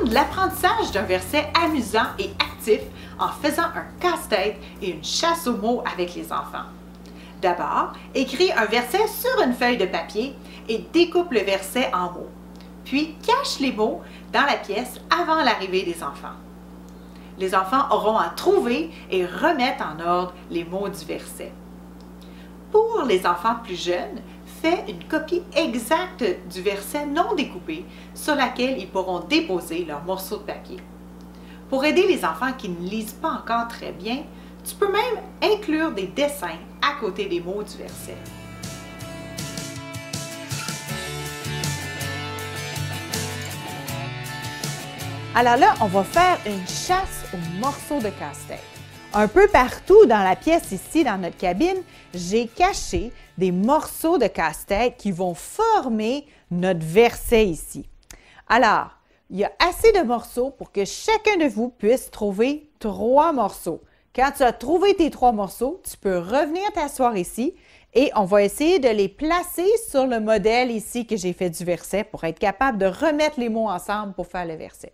rendre l'apprentissage d'un verset amusant et actif en faisant un casse-tête et une chasse aux mots avec les enfants. D'abord, écris un verset sur une feuille de papier et découpe le verset en mots. Puis, cache les mots dans la pièce avant l'arrivée des enfants. Les enfants auront à trouver et remettre en ordre les mots du verset. Pour les enfants plus jeunes, fais une copie exacte du verset non découpé sur laquelle ils pourront déposer leur morceau de papier. Pour aider les enfants qui ne lisent pas encore très bien, tu peux même inclure des dessins à côté des mots du verset. Alors là, on va faire une chasse aux morceaux de casse-tête. Un peu partout dans la pièce ici, dans notre cabine, j'ai caché des morceaux de casse-tête qui vont former notre verset ici. Alors, il y a assez de morceaux pour que chacun de vous puisse trouver 3 morceaux. Quand tu as trouvé tes 3 morceaux, tu peux revenir t'asseoir ici et on va essayer de les placer sur le modèle ici que j'ai fait du verset pour être capable de remettre les mots ensemble pour faire le verset.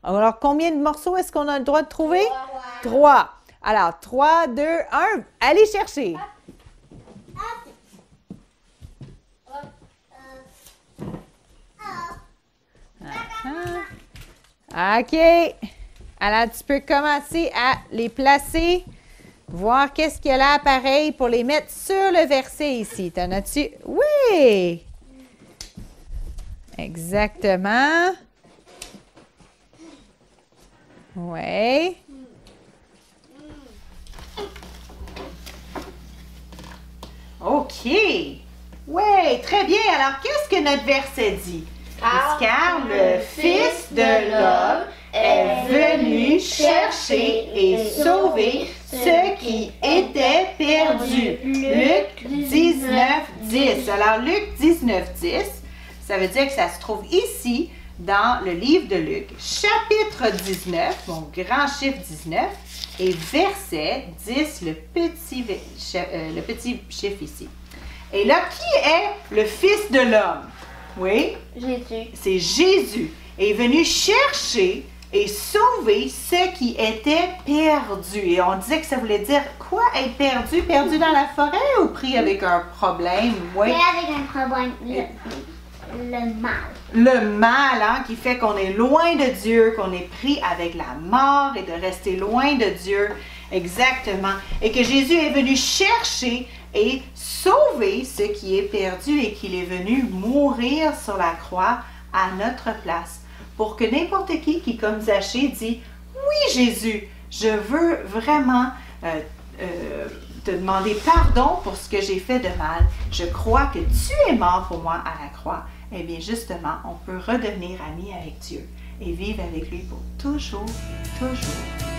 Alors, combien de morceaux est-ce qu'on a le droit de trouver? 3. Alors, 3, 2, 1, allez chercher. OK. Alors, tu peux commencer à les placer, voir qu'est-ce qu'il y a là pareil pour les mettre sur le verset ici. T'en as-tu? Oui! Exactement. Oui. OK. Oui, très bien. Alors, qu'est-ce que notre verset dit? Car le Fils de l'homme est venu chercher et sauver ceux qui étaient perdus. Luc 19, 10. Alors, Luc 19, 10, ça veut dire que ça se trouve ici, dans le livre de Luc, chapitre 19, mon grand chiffre 19, et verset 10, le petit chiffre ici. Et là, qui est le Fils de l'homme? Oui? Jésus. C'est Jésus. Il est venu chercher et sauver ceux qui étaient perdus. Et on disait que ça voulait dire quoi, être perdu? Perdu dans la forêt ou pris avec un problème? Oui. Pris avec un problème. Le mal. Le mal, hein, qui fait qu'on est loin de Dieu, qu'on est pris avec la mort et de rester loin de Dieu. Exactement. Et que Jésus est venu chercher et sauver ce qui est perdu et qu'il est venu mourir sur la croix à notre place. Pour que n'importe qui comme Zachée dit « Oui, Jésus, je veux vraiment te demander pardon pour ce que j'ai fait de mal. Je crois que tu es mort pour moi à la croix. » Eh bien, justement, on peut redevenir amis avec Dieu et vivre avec lui pour toujours, toujours.